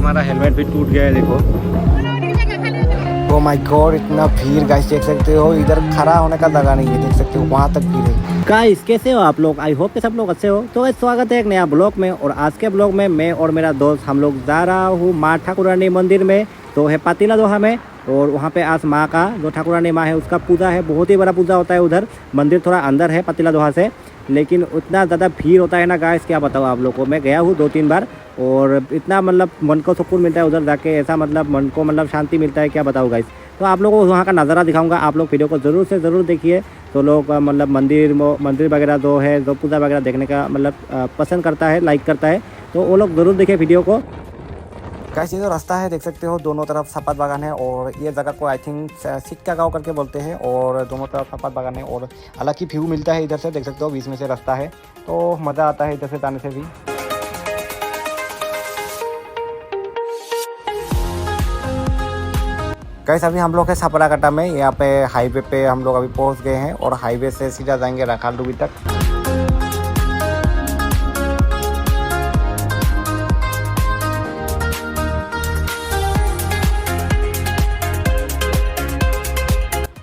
हमारा हेलमेट भी टूट गया है, देखो। ओ माय गॉड, इतना भीड़ गाइस, देख सकते हो इधर खड़ा होने का जगह नहीं है, देख सकते हो वहाँ तक भीड़ है। गाइस कैसे हो आप लोग? आई होप कि सब लोग अच्छे हो। तो स्वागत है एक नया ब्लॉग में। और आज के ब्लॉग में मैं और मेरा दोस्त हम लोग जा रहा हूँ माँ ठाकुरानी मंदिर में, तो है पातिला दोहा में। और वहाँ पे आज माँ का जो ठाकुरानी माँ है उसका पूजा है, बहुत ही बड़ा पूजा होता है उधर। मंदिर थोड़ा अंदर है पातिला दोहा से, लेकिन उतना ज़्यादा भीड़ होता है ना गाइस, क्या बताऊँ आप लोग को। मैं गया हूँ 2-3 बार और इतना मतलब मन को सुकून मिलता है उधर जाके, ऐसा मतलब मन को मतलब शांति मिलता है, क्या बताऊँ गाइस। तो आप लोगों को वहाँ का नज़ारा दिखाऊंगा, आप लोग वीडियो को ज़रूर से ज़रूर देखिए। तो लोग मतलब मंदिर वगैरह जो है, जो पूजा वगैरह देखने का मतलब पसंद करता है, लाइक करता है, तो वो लोग ज़रूर देखिए वीडियो को। गाइस ये जो रास्ता है देख सकते हो, दोनों तरफ सपाट बागान है और ये जगह को आई थिंक सिक्का गाँव करके बोलते हैं। और दोनों तरफ सपाट बागान है और अलग ही व्यू मिलता है इधर से, देख सकते हो बीच में से रास्ता है, तो मज़ा आता है इधर से जाने से भी। गाइस अभी हम लोग है सापराकटा में, यहाँ पे हाईवे पे हम लोग अभी पहुँच गए हैं और हाईवे से सीधा जाएंगे रखालडुबी तक।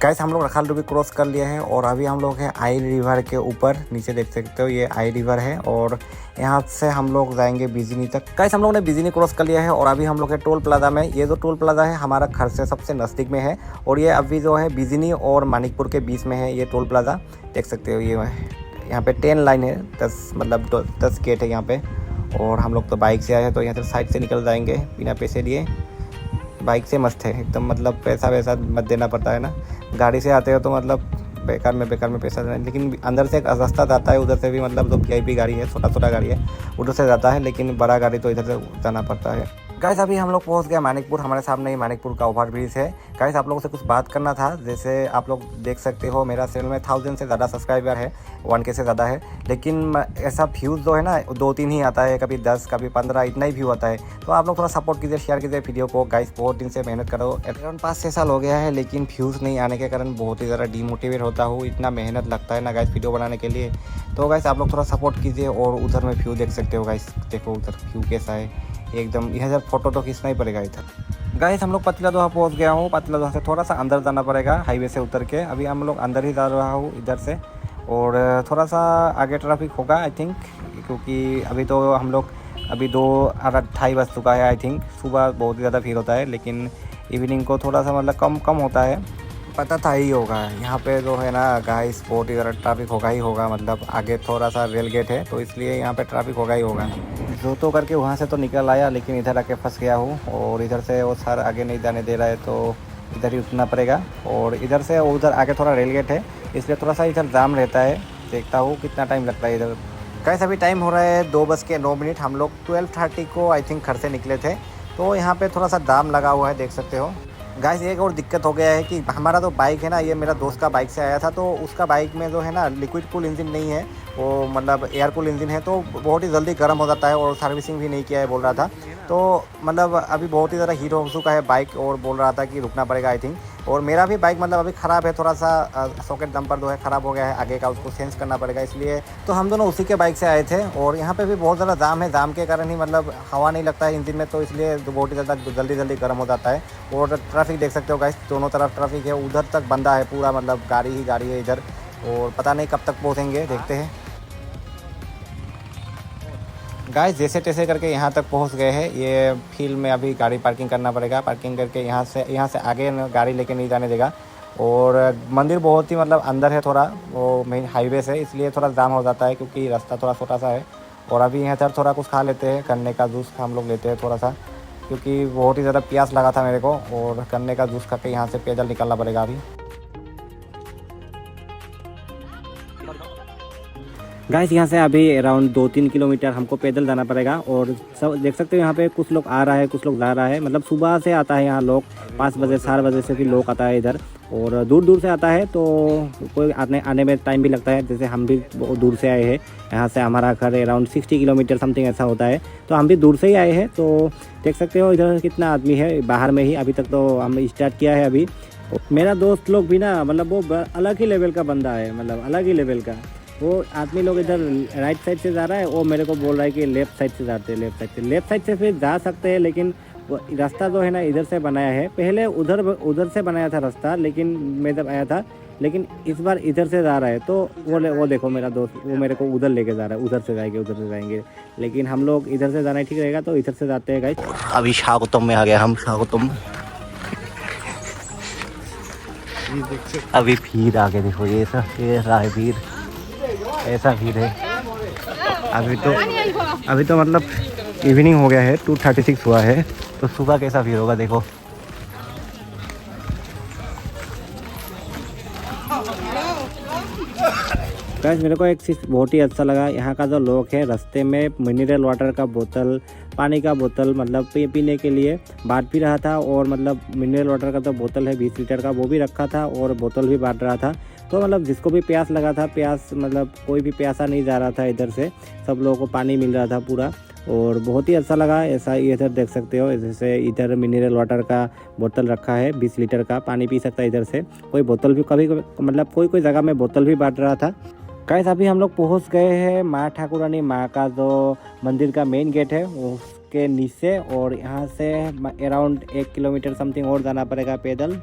गाइस हम लोग रखालडुबी क्रॉस कर लिए हैं और अभी हम लोग हैं आई रिवर के ऊपर, नीचे देख सकते हो ये आई रिवर है और यहाँ से हम लोग जाएंगे बिजनी तक। गाइस हम लोग ने बिजनी क्रॉस कर लिया है और अभी हम लोग हैं टोल प्लाजा में। ये जो टोल प्लाजा है हमारा घर से सबसे नज़दीक में है और ये अभी जो है बिजनी और मानिकपुर के बीच में है ये टोल प्लाजा, देख सकते हो। ये यहाँ पे 10 लाइन है, 10 गेट है यहाँ पे। और हम लोग तो बाइक से आए हैं तो यहाँ से साइड से निकल जाएंगे बिना पैसे दिए। बाइक से मस्त है एकदम, मतलब पैसा वैसा मत देना पड़ता है ना। गाड़ी से आते हो तो मतलब बेकार में पैसा देना, लेकिन अंदर से एक रास्ता जाता है उधर से भी, मतलब जो VIP गाड़ी है, छोटा गाड़ी है उधर से जाता है, लेकिन बड़ा गाड़ी तो इधर से जाना पड़ता है। गाइस अभी हम लोग पहुंच गए मानिकपुर, हमारे सामने ही मानिकपुर का ओवरब्रिज है। गाइस आप लोगों से कुछ बात करना था, जैसे आप लोग देख सकते हो मेरा चैनल में 1000 से ज़्यादा सब्सक्राइबर है, 1K से ज़्यादा है, लेकिन ऐसा व्यूज़ जो है ना 2-3 ही आता है, कभी 10 कभी 15 इतना ही व्यू आता है। तो आप लोग थोड़ा सपोर्ट कीजिए, शेयर कीजिए वीडियो को। गाइस बहुत दिन से मेहनत करो, अराउंड 5-6 साल हो गया है, लेकिन व्यूज़ नहीं आने के कारण बहुत ही ज़्यादा डिमोटिवेट होता हूँ। इतना मेहनत लगता है ना गाइस वीडियो बनाने के लिए। तो गाइस आप लोग थोड़ा सपोर्ट कीजिए। और उधर में व्यू देख सकते हो गाइस, देखो उधर व्यू कैसा है एकदम, इधर फोटो तो खींचना ही पड़ेगा इधर। गाइस हम लोग पातिला दोहा पहुंच गया हूँ। पातिला दोहा से थोड़ा सा अंदर जाना पड़ेगा हाईवे से उतर के, अभी हम लोग अंदर ही जा रहा हूँ इधर से। और थोड़ा सा आगे ट्रैफिक होगा आई थिंक, क्योंकि अभी तो हम लोग अभी 2:28 बज चुका है आई थिंक। सुबह बहुत ही ज़्यादा भीड़ होता है, लेकिन इवनिंग को थोड़ा सा मतलब कम होता है। पता था ही होगा यहाँ पे जो है ना गाइस, बहुत ही ज़्यादा ट्रैफिक होगा ही होगा, मतलब आगे थोड़ा सा रेल गेट है तो इसलिए यहाँ पे ट्रैफिक होगा ही होगा। जो तो करके वहाँ से तो निकल आया, लेकिन इधर आके फंस गया हूँ और इधर से वो सर आगे नहीं जाने दे रहा है, तो इधर ही उतरना पड़ेगा। और इधर से उधर आगे थोड़ा रेल गेट है, इसलिए थोड़ा सा इधर जाम रहता है। देखता हूँ कितना टाइम लगता है इधर। गाइस अभी टाइम हो रहा है 2:09। हम लोग 12:30 को आई थिंक घर से निकले थे, तो यहाँ पे थोड़ा सा दाम लगा हुआ है, देख सकते हो। गाइस एक और दिक्कत हो गया है कि हमारा जो बाइक है ना, ये मेरा दोस्त का बाइक से आया था, तो उसका बाइक में जो है ना लिक्विड कूल इंजन नहीं है, वो मतलब एयर कूल इंजन है, तो बहुत ही जल्दी गर्म हो जाता है और सर्विसिंग भी नहीं किया है बोल रहा था। तो मतलब अभी बहुत ही ज़्यादा हीट हो चुका है बाइक और बोल रहा था कि रुकना पड़ेगा आई थिंक। और मेरा भी बाइक मतलब अभी ख़राब है, थोड़ा सा सॉकेट डंपर जो है ख़राब हो गया है आगे का, उसको चेंज करना पड़ेगा, इसलिए तो हम दोनों उसी के बाइक से आए थे। और यहाँ पे भी बहुत ज़्यादा जाम है, जाम के कारण ही मतलब हवा नहीं लगता है इंजन में, तो इसलिए बहुत ही ज़्यादा जल्दी गर्म हो जाता है। और ट्रैफिक देख सकते हो गाइस, दोनों तरफ ट्रैफिक है, उधर तक बंदा है पूरा, मतलब गाड़ी ही गाड़ी है इधर। और पता नहीं कब तक पहुँचेंगे, देखते हैं। गाइस जैसे तैसे करके यहाँ तक पहुँच गए हैं। ये फील्ड में अभी गाड़ी पार्किंग करना पड़ेगा, पार्किंग करके यहाँ से आगे गाड़ी लेके नहीं जाने देगा। और मंदिर बहुत ही मतलब अंदर है थोड़ा, वो मेन हाईवे से, इसलिए थोड़ा जाम हो जाता है क्योंकि रास्ता थोड़ा छोटा सा है। और अभी यहाँ पर थोड़ा कुछ खा लेते हैं, गन्ने का जूस हम लोग लेते हैं थोड़ा सा, क्योंकि बहुत ही ज़्यादा प्यास लगा था मेरे को। और गन्ने का जूस खा के यहाँ से पैदल निकलना पड़ेगा अभी। गाइस यहाँ से अभी अराउंड 2-3 किलोमीटर हमको पैदल जाना पड़ेगा। और सब देख सकते हो यहाँ पे कुछ लोग आ रहा है, कुछ लोग जा रहा है, मतलब सुबह से आता है यहाँ लोग, 5 बजे 4 बजे से भी लोग आता है इधर। और दूर से आता है, तो कोई आने में टाइम भी लगता है। जैसे हम भी बहुत दूर से आए हैं, यहाँ से हमारा घर अराउंड 60 किलोमीटर समथिंग ऐसा होता है, तो हम भी दूर से ही आए हैं। तो देख सकते हो इधर कितना आदमी है बाहर में ही, अभी तक तो हम स्टार्ट किया है अभी। मेरा दोस्त लोग भी ना मतलब वो अलग ही लेवल का बंदा है, मतलब अलग ही लेवल का। वो आदमी लोग इधर राइट साइड से जा रहा है, वो मेरे को बोल रहा है कि लेफ़्ट साइड से जाते हैं, लेफ़्ट साइड से फिर जा सकते हैं, लेकिन वो रास्ता जो है ना इधर से बनाया है, पहले उधर से बनाया था रास्ता, लेकिन मैं जब आया था, लेकिन इस बार इधर से जा रहा है। तो वो देखो मेरा दोस्त, वो मेरे को उधर लेके जा रहा है, उधर से जाएंगे, लेकिन हम लोग इधर से जाना ठीक रहेगा, तो इधर से जाते हैं गाइस। अभी शाहकुतुब में आ गया हम, शाहकुतुब। अभी भीड़ आगे देखो, ये रहा है भीड़, ऐसा भीड़ है। अभी तो मतलब इवनिंग हो गया है, 2:36 हुआ है, तो सुबह कैसा भीड़ होगा देखो। गाइस मेरे को एक चीज़ बहुत ही अच्छा लगा, यहाँ का जो लोग है रास्ते में मिनरल वाटर का बोतल, पानी का बोतल मतलब पीने के लिए बांट भी रहा था, और मतलब मिनरल वाटर का जो बोतल है 20 लीटर का वो भी रखा था, और बोतल भी बांट रहा था। तो मतलब जिसको भी प्यास लगा था, प्यास मतलब कोई भी प्यासा नहीं जा रहा था इधर से, सब लोगों को पानी मिल रहा था पूरा, और बहुत ही अच्छा लगा। ऐसा इधर देख सकते हो, जैसे इधर मिनरल वाटर का बोतल रखा है, 20 लीटर का पानी पी सकता है इधर से। कोई बोतल भी कभी मतलब कोई जगह में बोतल भी बांट रहा था। गाइस अभी हम लोग पहुंच गए हैं माँ ठाकुरानी माँ का जो मंदिर का मेन गेट है उसके नीचे, और यहाँ से अराउंड 1 किलोमीटर समथिंग और जाना पड़ेगा पैदल।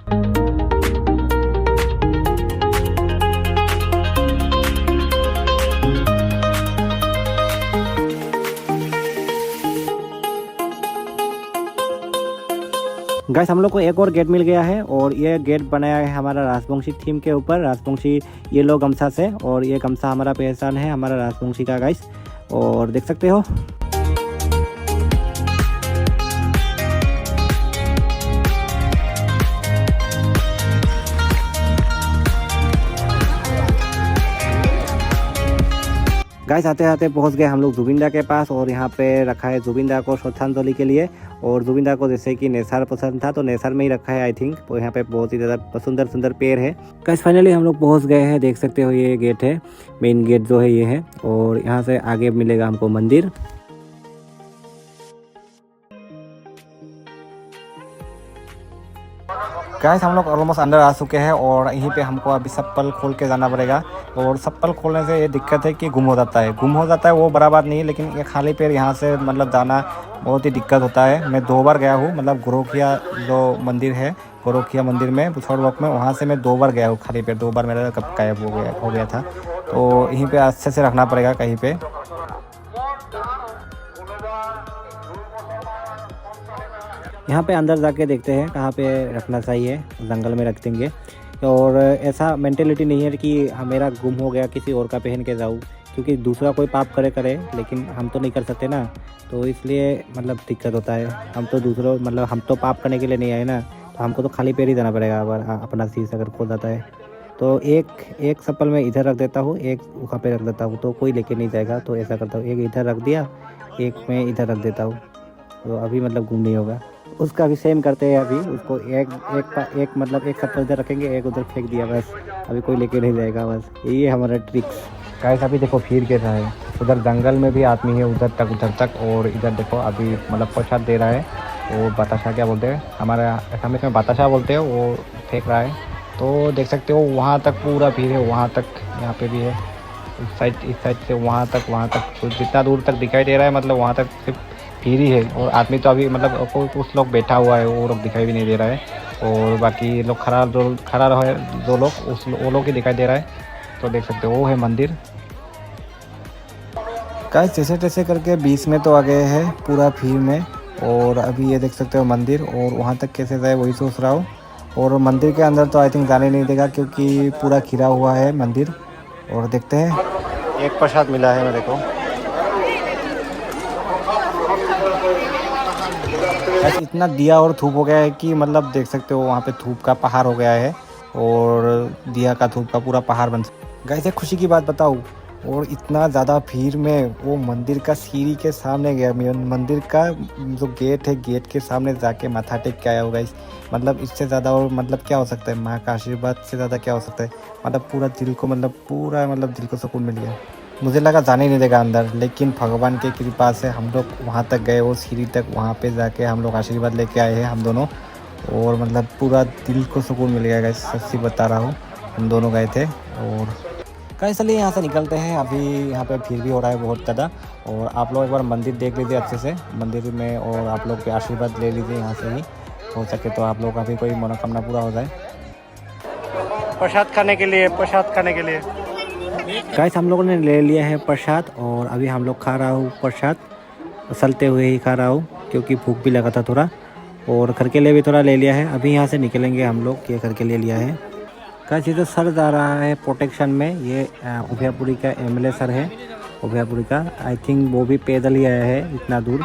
गाइस हम लोग को एक और गेट मिल गया है, और ये गेट बनाया है हमारा राजवंशी थीम के ऊपर, राजवंशी येलो गमछा से, और ये गमछा हमारा पहचान है हमारा राजवंशी का गाइस, और देख सकते हो। गाइस आते आते पहुंच गए हम लोग जुबिंदा के पास, और यहाँ पे रखा है जुबिंदा को श्रद्धांजलि के लिए, और जुबिंदा को जैसे कि नेसार पसंद था तो नेसार में ही रखा है आई थिंक। तो यहाँ पे बहुत ही ज़्यादा सुंदर सुंदर पेड़ है। गाइस फाइनली हम लोग पहुँच गए हैं, देख सकते हो ये गेट है, मेन गेट जो है ये है, और यहाँ से आगे मिलेगा हमको मंदिर। गाइस हम लोग ऑलमोस्ट अंदर आ चुके हैं, और यहीं पे हमको अभी चप्पल खोल के जाना पड़ेगा, और चप्पल खोलने से ये दिक्कत है कि गुम हो जाता है, वो बड़ा बात नहीं है, लेकिन ये खाली पैर यहाँ से मतलब जाना बहुत ही दिक्कत होता है। मैं 2 बार गया हूँ, मतलब गोरखिया जो मंदिर है, गोरखिया मंदिर में बुछौर वॉक में, वहाँ से मैं 2 बार गया हूँ खाली पैर, 2 बार मेरा कब गायब हो गया था। तो यहीं पर अच्छे से रखना पड़ेगा कहीं पर। यहाँ पे अंदर जाके देखते हैं कहाँ पे रखना चाहिए, जंगल में रख देंगे। और ऐसा मेंटेलिटी नहीं है कि मेरा गुम हो गया किसी और का पहन के जाऊँ, क्योंकि दूसरा कोई पाप करे लेकिन हम तो नहीं कर सकते ना, तो इसलिए मतलब दिक्कत होता है। हम तो दूसरों मतलब हम तो पाप करने के लिए नहीं आए ना, तो हमको तो खाली पैर ही जाना पड़ेगा अगर अपना चीज़ अगर खो जाता है। तो एक चप्पल में इधर रख देता हूँ, एक वहाँ पे रख देता हूँ, तो कोई लेके नहीं जाएगा। तो ऐसा करता हूँ, एक इधर रख दिया, एक मैं इधर रख देता हूँ, तो अभी मतलब गुम नहीं होगा। उसका भी सेम करते हैं अभी, उसको एक मतलब एक चप्पल इधर रखेंगे, एक उधर फेंक दिया, बस अभी कोई लेके नहीं जाएगा, बस यही है हमारा ट्रिक्स। गाइस अभी देखो भीड़ कैसा है, उधर जंगल में भी आदमी है, उधर तक, और इधर देखो अभी मतलब प्रसाद दे रहा है, वो बताशा क्या बोलते हैं, हमारे असम में बताशा बोलते हैं, वो फेंक रहा है। तो देख सकते हो वहाँ तक पूरा भीड़ है, वहाँ तक, यहाँ पे भी है, इस साइड से वहाँ तक तो जितना दूर तक दिखाई दे रहा है, मतलब वहाँ तक सिर्फ भीड़ ही है। और आदमी तो अभी मतलब कोई कुछ लोग बैठा हुआ है, वो लोग दिखाई भी नहीं दे रहा है, और बाकी लोग खड़ा है जो लोग, वो लोग ही दिखाई दे रहा है। तो देख सकते हो वो है मंदिर। गाइस जैसे तैसे करके 20 में तो आ गए हैं पूरा भीड़ में, और अभी ये देख सकते हो मंदिर, और वहाँ तक कैसे जाए वही सोच रहा हूँ। और मंदिर के अंदर तो आई थिंक जाने नहीं देगा, क्योंकि पूरा घिरा हुआ है मंदिर। और देखते हैं, एक प्रसाद मिला है मेरे को। इतना दिया और धूप हो गया है कि मतलब देख सकते हो वहाँ पे धूप का पहाड़ हो गया है, और दिया का धूप का पूरा पहाड़ बन। गाइस एक खुशी की बात बताऊँ, और इतना ज़्यादा भीड़ में वो मंदिर का सीढ़ी के सामने गया, मंदिर का जो गेट है, गेट के सामने जाके माथा टेक के आया होगा। इस मतलब इससे ज़्यादा और मतलब क्या हो सकता है, माँ का आशीर्वाद से ज़्यादा क्या हो सकता है। मतलब पूरा दिल को सुकून मिल गया। मुझे लगा जाने नहीं देगा अंदर, लेकिन भगवान के कृपा से हम लोग वहाँ तक गए, वो सीढ़ी तक, वहाँ पे जाके हम लोग आशीर्वाद लेके आए हैं हम दोनों, और मतलब पूरा दिल को सुकून मिल गया। सच्ची बता रहा हूँ, हम दोनों गए थे। और गाइस चलिए यहाँ से निकलते हैं। अभी यहाँ पे भीड़ भी हो रहा है बहुत ज़्यादा, और आप लोग एक बार मंदिर देख लीजिए अच्छे से मंदिर में, और आप लोग के आशीर्वाद ले लीजिए यहाँ से ही, हो सके तो आप लोग का भी कोई मनोकामना पूरा हो जाए। प्रसाद खाने के लिए गाइस हम लोगों ने ले लिया है प्रसाद, और अभी हम लोग खा रहा हूँ प्रसाद, चलते हुए ही खा रहा हूँ क्योंकि भूख भी लगा था थोड़ा, और घर के लिए भी थोड़ा ले लिया है। अभी यहाँ से निकलेंगे हम लोग, ये घर के लिए लिया है। गाइस ये तो सर जा रहा है प्रोटेक्शन में, ये उभयपुरी का एमएलए सर है उभयपुरी का, आई थिंक वो भी पैदल ही आया है इतना दूर।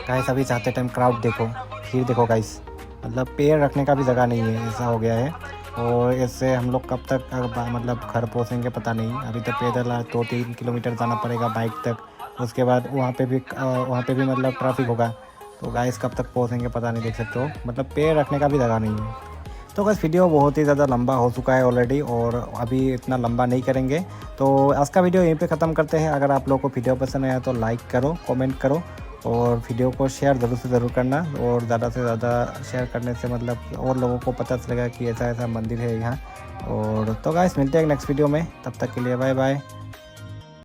गाइस अभी जाते टाइम क्राउड देखो, भीड़ देखो गाइस, मतलब पैर रखने का भी जगह नहीं है, ऐसा हो गया है। और इससे हम लोग कब तक मतलब घर पहुँचेंगे पता नहीं। अभी तो पैदल 2-3 किलोमीटर जाना पड़ेगा बाइक तक, उसके बाद वहाँ पे भी मतलब ट्रैफिक होगा, तो गाइस कब तक पहुँचेंगे पता नहीं, देख सकते हो मतलब पैर रखने का भी जगह नहीं है। तो गाइस वीडियो बहुत ही ज़्यादा लंबा हो चुका है ऑलरेडी, और अभी इतना लंबा नहीं करेंगे, तो आज का वीडियो यहीं पे ख़त्म करते हैं। अगर आप लोगों को वीडियो पसंद आया तो लाइक करो, कमेंट करो, और वीडियो को शेयर ज़रूर से ज़रूर करना, और ज़्यादा से ज़्यादा शेयर करने से मतलब और लोगों को पता चलेगा कि ऐसा ऐसा मंदिर है यहाँ। और तो गाइस मिलते हैं नेक्स्ट वीडियो में, तब तक के लिए बाय बाय।